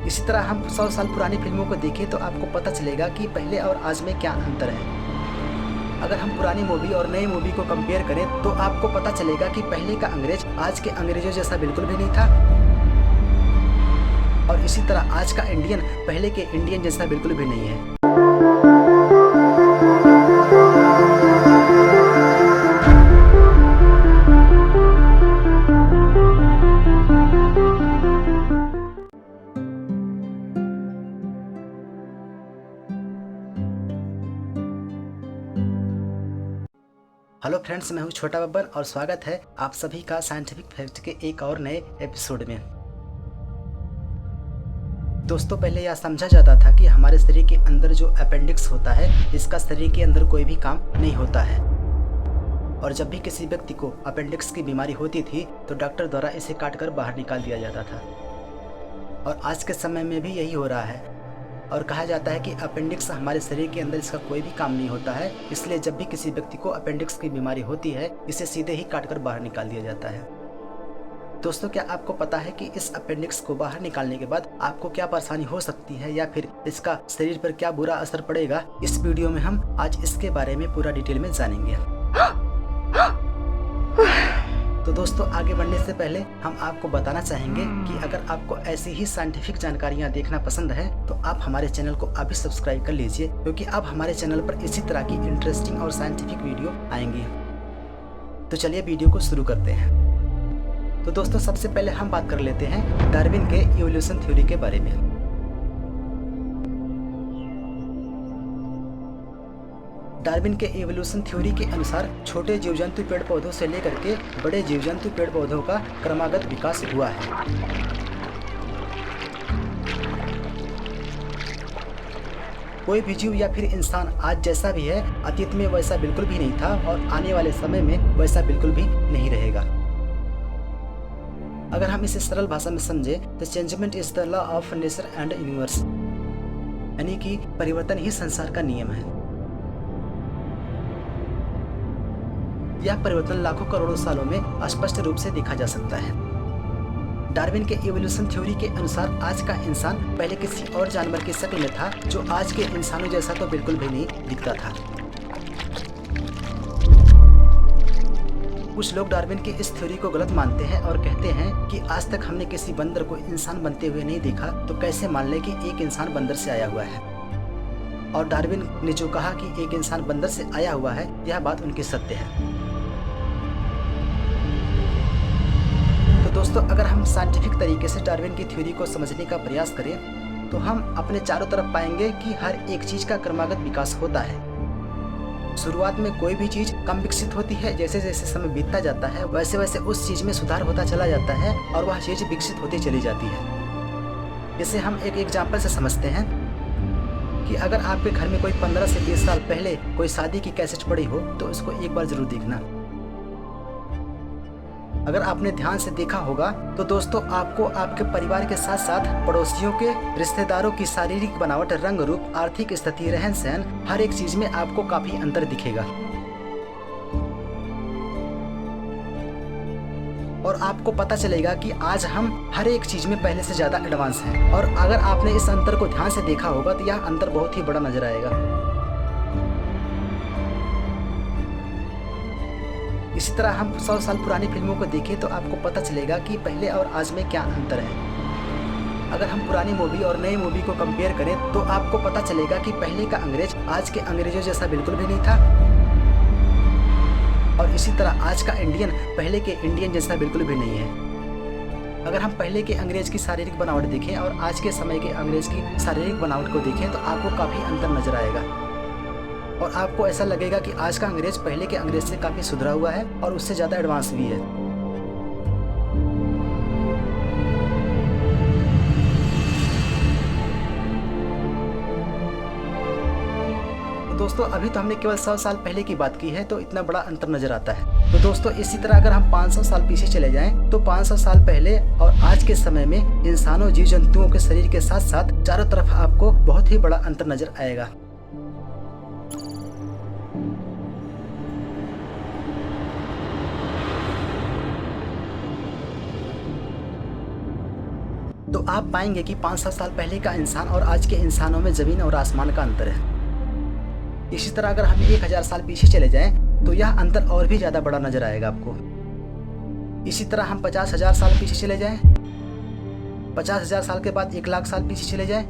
इसी तरह हम 100 साल पुरानी फिल्मों को देखें तो आपको पता चलेगा कि पहले और आज में क्या अंतर है। अगर हम पुरानी मूवी और नई मूवी को कंपेयर करें तो आपको पता चलेगा कि पहले का अंग्रेज आज के अंग्रेजों जैसा बिल्कुल भी नहीं था, और इसी तरह आज का इंडियन पहले के इंडियन जैसा बिल्कुल भी नहीं है। हेलो फ्रेंड्स, मैं हूं छोटा बब्बर और स्वागत है आप सभी का साइंटिफिक फैक्ट के एक और नए एपिसोड में। दोस्तों, पहले यह समझा जाता था कि हमारे शरीर के अंदर जो अपेंडिक्स होता है, इसका शरीर के अंदर कोई भी काम नहीं होता है, और जब भी किसी व्यक्ति को अपेंडिक्स की बीमारी होती थी तो डॉक्टर द्वारा इसे काटकर बाहर निकाल दिया जाता था। और आज के समय में भी यही हो रहा है, और कहा जाता है कि अपेंडिक्स हमारे शरीर के अंदर इसका कोई भी काम नहीं होता है, इसलिए जब भी किसी व्यक्ति को अपेंडिक्स की बीमारी होती है इसे सीधे ही काटकर बाहर निकाल दिया जाता है। दोस्तों, क्या आपको पता है कि इस अपेंडिक्स को बाहर निकालने के बाद आपको क्या परेशानी हो सकती है या फिर इसका शरीर पर क्या बुरा असर पड़ेगा? इस वीडियो में हम आज इसके बारे में पूरा डिटेल में जानेंगे। तो दोस्तों, आगे बढ़ने से पहले हम आपको बताना चाहेंगे कि अगर आपको ऐसी ही साइंटिफिक जानकारियां देखना पसंद है तो आप हमारे चैनल को अभी सब्सक्राइब कर लीजिए, क्योंकि अब हमारे चैनल पर इसी तरह की इंटरेस्टिंग और साइंटिफिक वीडियो आएंगी। तो चलिए वीडियो को शुरू करते हैं। तो दोस्तों, सबसे पहले हम बात कर लेते हैं डार्विन के इवोल्यूशन थ्योरी के बारे में। डार्विन के इवोल्यूशन थ्योरी के अनुसार छोटे जीव जंतु पेड़ पौधों से लेकर के बड़े जीव जंतु पेड़ पौधों का क्रमागत विकास हुआ है। कोई भी जीव या फिर इंसान आज जैसा भी है, अतीत में वैसा बिल्कुल भी नहीं था और आने वाले समय में वैसा बिल्कुल भी नहीं रहेगा। अगर हम इसे सरल भाषा में समझें तो changement is the law of nature and universe, यानी कि परिवर्तन ही संसार का नियम है। यह परिवर्तन लाखों करोड़ों सालों में स्पष्ट रूप से देखा जा सकता है। डार्विन के इवोल्यूशन थ्योरी के अनुसार आज का इंसान पहले किसी और जानवर की शक्ल में था, जो आज के इंसानों जैसा तो बिल्कुल भी नहीं दिखता था। कुछ लोग डार्विन की इस थ्योरी को गलत मानते हैं और कहते हैं कि आज तक हमने किसी बंदर को इंसान बनते हुए नहीं देखा, तो कैसे मान ले कि एक इंसान बंदर से आया हुआ है। और डार्विन ने जो कहा कि एक इंसान बंदर से आया हुआ है, यह बात उनकी सत्य है। दोस्तों, अगर हम साइंटिफिक तरीके से डार्विन की थ्योरी को समझने का प्रयास करें तो हम अपने चारों तरफ पाएंगे कि हर एक चीज का क्रमागत विकास होता है। शुरुआत में कोई भी चीज कम विकसित होती है, जैसे जैसे समय बीतता जाता है वैसे वैसे उस चीज में सुधार होता चला जाता है और वह चीज विकसित होती चली जाती है। इसे हम एक एग्जाम्पल से समझते हैं कि अगर आपके घर में कोई 15 से 20 साल पहले कोई शादी की कैसेट पड़ी हो तो उसको एक बार जरूर देखना। अगर आपने ध्यान से देखा होगा तो दोस्तों, आपको आपके परिवार के साथ साथ पड़ोसियों के, रिश्तेदारों की शारीरिक बनावट, रंग रूप, आर्थिक स्थिति, रहन सहन, हर एक चीज में आपको काफी अंतर दिखेगा। और आपको पता चलेगा कि आज हम हर एक चीज में पहले से ज्यादा एडवांस हैं। और अगर आपने इस अंतर को ध्यान से देखा होगा तो यह अंतर बहुत ही बड़ा नजर आएगा। इसी तरह हम 100 साल पुरानी फिल्मों को देखें तो आपको पता चलेगा कि पहले और आज में क्या अंतर है। अगर हम पुरानी मूवी और नई मूवी को कंपेयर करें तो आपको पता चलेगा कि पहले का अंग्रेज आज के अंग्रेजों जैसा बिल्कुल भी नहीं था, और इसी तरह आज का इंडियन पहले के इंडियन जैसा बिल्कुल भी नहीं है। अगर हम पहले के अंग्रेज की शारीरिक बनावट देखें और आज के समय के अंग्रेज की शारीरिक बनावट को देखें तो आपको काफी अंतर नजर आएगा, और आपको ऐसा लगेगा कि आज का अंग्रेज पहले के अंग्रेज से काफी सुधरा हुआ है और उससे ज्यादा एडवांस भी है। तो दोस्तों, अभी तो हमने केवल 100 साल पहले की बात की है, तो इतना बड़ा अंतर नजर आता है। तो दोस्तों, इसी तरह अगर हम 500 साल पीछे चले जाएं तो 500 साल पहले और आज के समय में इंसानों, जीव जंतुओं के शरीर के साथ साथ चारों तरफ आपको बहुत ही बड़ा अंतर नजर आएगा। तो तो आप पाएंगे कि 500 साल पहले का इंसान और आज के इंसानों में ज़मीन और आसमान का अंतर है। इसी तरह अगर हम 1000 साल पीछे चले जाएं तो यह अंतर और भी ज़्यादा बड़ा नजर आएगा आपको। इसी तरह हम 50,000 साल पीछे चले जाएं, 50,000 साल के बाद 1,00,000 साल पीछे चले जाएं।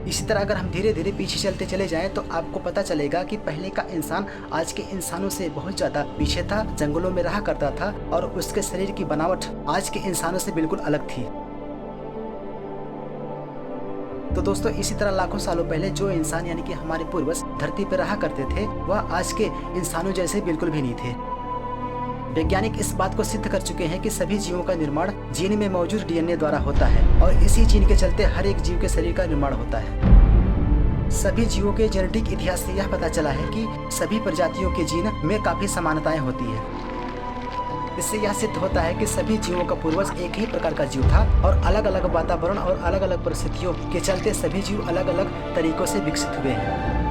इसी तरह अगर हम धीरे धीरे पीछे चलते चले जाएं तो आपको पता चलेगा कि पहले का इंसान आज के इंसानों से बहुत ज़्यादा पीछे था, जंगलों में रहा करता था और उसके शरीर की बनावट आज के इंसानों से बिल्कुल अलग थी। तो दोस्तों इसी तरह लाखों सालों पहले जो इंसान यानी कि हमारे पूर्वज धरती पर रहा करते थे वह आज के इंसानों जैसे बिल्कुल भी नहीं थे। वैज्ञानिक इस बात को सिद्ध कर चुके हैं कि सभी जीवों का निर्माण जीन में मौजूद डीएनए द्वारा होता है और इसी जीन के चलते हर एक जीव के शरीर का निर्माण होता है। सभी जीवों के जेनेटिक इतिहास से यह पता चला है कि सभी प्रजातियों के जीन में काफी समानताएं होती है। इससे यह सिद्ध होता है कि सभी जीवों का पूर्वज एक ही प्रकार का जीव था और अलग अलग वातावरण और अलग अलग परिस्थितियों के चलते सभी जीव अलग अलग तरीकों से विकसित हुए हैं।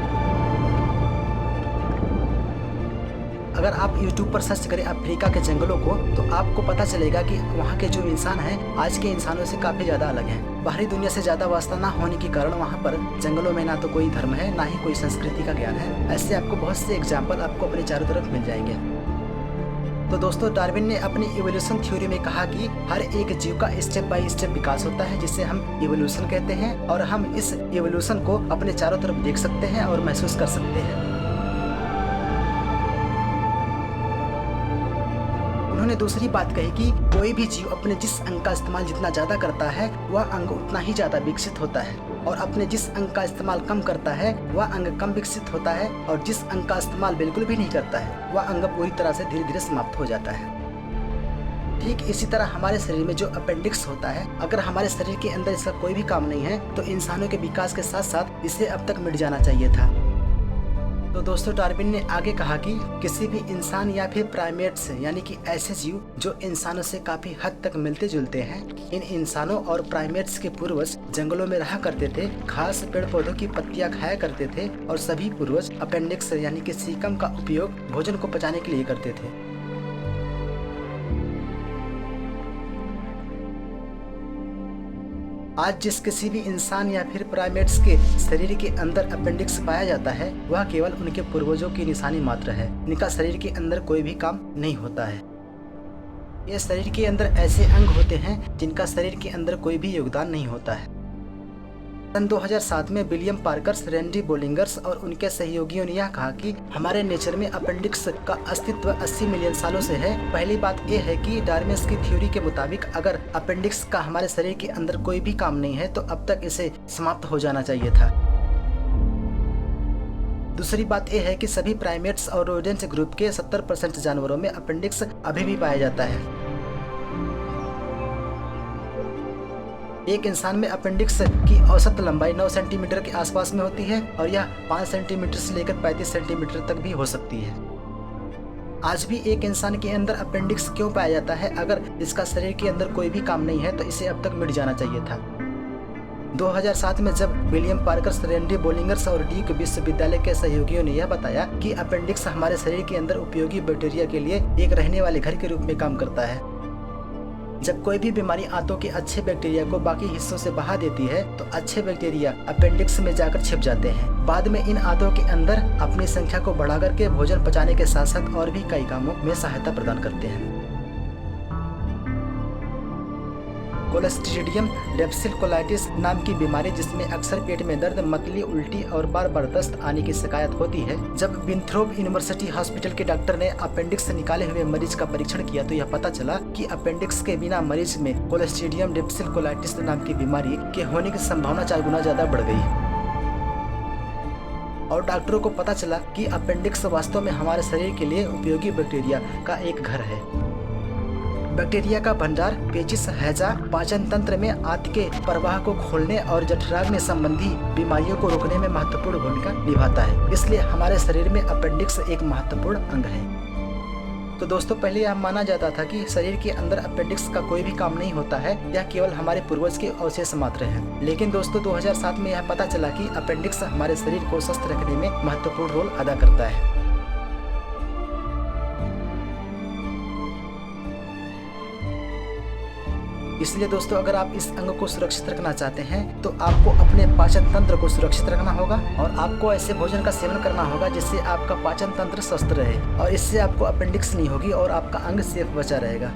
अगर आप YouTube पर सर्च करें अफ्रीका के जंगलों को तो आपको पता चलेगा कि वहाँ के जो इंसान हैं आज के इंसानों से काफ़ी ज़्यादा अलग हैं। बाहरी दुनिया से ज़्यादा वास्ता ना होने के कारण वहाँ पर जंगलों में ना तो कोई धर्म है ना ही कोई संस्कृति का ज्ञान है। ऐसे आपको बहुत से एग्जाम्पल आपको अपने चारों तरफ मिल जाएंगे। तो दोस्तों डार्विन ने अपनी इवोल्यूशन थ्योरी में कहा कि हर एक जीव का स्टेप बाय स्टेप विकास होता है जिसे हम इवोल्यूशन कहते हैं और हम इस इवोल्यूशन को अपने चारों तरफ देख सकते हैं और महसूस कर सकते हैं। उन्होंने दूसरी बात कही कि कोई भी जीव अपने जिस अंग का इस्तेमाल जितना ज़्यादा करता है वह अंग उतना ही ज़्यादा विकसित होता है और अपने जिस अंग का इस्तेमाल कम करता है वह अंग कम विकसित होता है और जिस अंग का इस्तेमाल बिल्कुल भी नहीं करता है वह अंग पूरी तरह से धीरे धीरे समाप्त हो जाता है। ठीक इसी तरह हमारे शरीर में जो अपेंडिक्स होता है, अगर हमारे शरीर के अंदर इसका कोई भी काम नहीं है तो इंसानों के विकास के साथ साथ इसे अब तक मिट जाना चाहिए था। तो दोस्तों डार्विन ने आगे कहा कि किसी भी इंसान या फिर प्राइमेट्स यानी कि ऐसे जीव जो इंसानों से काफी हद तक मिलते जुलते हैं, इन इंसानों और प्राइमेट्स के पूर्वज जंगलों में रहा करते थे, घास पेड़ पौधों की पत्तियां खाया करते थे और सभी पूर्वज अपेंडिक्स यानी कि सीकम का उपयोग भोजन को पचाने के लिए करते थे। आज जिस किसी भी इंसान या फिर प्राइमेट्स के शरीर के अंदर अपेंडिक्स पाया जाता है वह केवल उनके पूर्वजों की निशानी मात्र है। इनका शरीर के अंदर कोई भी काम नहीं होता है। ये शरीर के अंदर ऐसे अंग होते हैं जिनका शरीर के अंदर कोई भी योगदान नहीं होता है। सन 2007 में विलियम पार्कर्स, रैंडी बोलिंगर्स और उनके सहयोगियों ने यह कहा कि हमारे नेचर में अपेंडिक्स का अस्तित्व 80 मिलियन सालों से है। पहली बात यह है कि डार्विन की थ्योरी के मुताबिक अगर अपेंडिक्स का हमारे शरीर के अंदर कोई भी काम नहीं है तो अब तक इसे समाप्त हो जाना चाहिए था। दूसरी बात यह है कि सभी प्राइमेट्स और रोडेंट ग्रुप के 70% जानवरों में अपेंडिक्स अभी भी पाया जाता है। एक इंसान में अपेंडिक्स की औसत लंबाई 9 सेंटीमीटर के आसपास में होती है और यह 5 सेंटीमीटर से लेकर 35 सेंटीमीटर तक भी हो सकती है। आज भी एक इंसान के अंदर अपेंडिक्स क्यों पाया जाता है? अगर इसका शरीर के अंदर कोई भी काम नहीं है तो इसे अब तक मिट जाना चाहिए था। 2007 में जब विलियम पार्कर्स, रैंडी बोलिंगर्स और ड्यूक विश्वविद्यालय के सहयोगियों ने यह बताया कि अपेंडिक्स हमारे शरीर के अंदर उपयोगी बैक्टीरिया के लिए एक रहने वाले घर के रूप में काम करता है। जब कोई भी बीमारी आंतों के अच्छे बैक्टीरिया को बाकी हिस्सों से बहा देती है तो अच्छे बैक्टीरिया अपेंडिक्स में जाकर छिप जाते हैं। बाद में इन आंतों के अंदर अपनी संख्या को बढ़ा करके भोजन पचाने के साथ साथ और भी कई कामों में सहायता प्रदान करते हैं। कोलेस्ट्रीडियम डिफिसिल कोलाइटिस नाम की बीमारी, जिसमें अक्सर पेट में दर्द, मतली, उल्टी और बार बार दस्त आने की शिकायत होती है। जब विंथ्रोप यूनिवर्सिटी हॉस्पिटल के डॉक्टर ने अपेंडिक्स निकाले हुए मरीज का परीक्षण किया तो यह पता चला कि अपेंडिक्स के बिना मरीज में कोलेस्ट्रीडियम डिफिसिल कोलाइटिस नाम की बीमारी के होने की संभावना 4 गुना ज्यादा बढ़ गई। और डॉक्टरों को पता चला कि अपेंडिक्स वास्तव में हमारे शरीर के लिए उपयोगी बैक्टीरिया का एक घर है। बैक्टीरिया का भंडार पेचिश, हैजा, पाचन तंत्र में आंत के प्रवाह को खोलने और जठराग्नि संबंधी बीमारियों को रोकने में महत्वपूर्ण भूमिका निभाता है। इसलिए हमारे शरीर में अपेंडिक्स एक महत्वपूर्ण अंग है। तो दोस्तों, पहले यह माना जाता था कि शरीर के अंदर अपेंडिक्स का कोई भी काम नहीं होता है, यह केवल हमारे पूर्वज के अवशेष मात्र है। लेकिन दोस्तों 2007 में यह पता चला कि अपेंडिक्स हमारे शरीर को स्वस्थ रखने में महत्वपूर्ण रोल अदा करता है। इसलिए दोस्तों अगर आप इस अंग को सुरक्षित रखना चाहते हैं तो आपको अपने पाचन तंत्र को सुरक्षित रखना होगा और आपको ऐसे भोजन का सेवन करना होगा जिससे आपका पाचन तंत्र स्वस्थ रहे और इससे आपको अपेंडिक्स नहीं होगी और आपका अंग सेफ बचा रहेगा।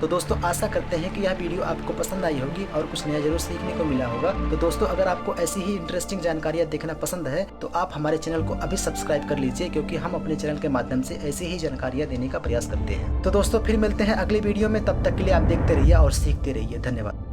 तो दोस्तों आशा करते हैं कि यह वीडियो आपको पसंद आई होगी और कुछ नया जरूर सीखने को मिला होगा। तो दोस्तों अगर आपको ऐसी ही इंटरेस्टिंग जानकारियाँ देखना पसंद है तो आप हमारे चैनल को अभी सब्सक्राइब कर लीजिए, क्योंकि हम अपने चैनल के माध्यम से ऐसी ही जानकारियाँ देने का प्रयास करते हैं। तो दोस्तों फिर मिलते हैं अगली वीडियो में, तब तक के लिए आप देखते रहिए और सीखते रहिए। धन्यवाद।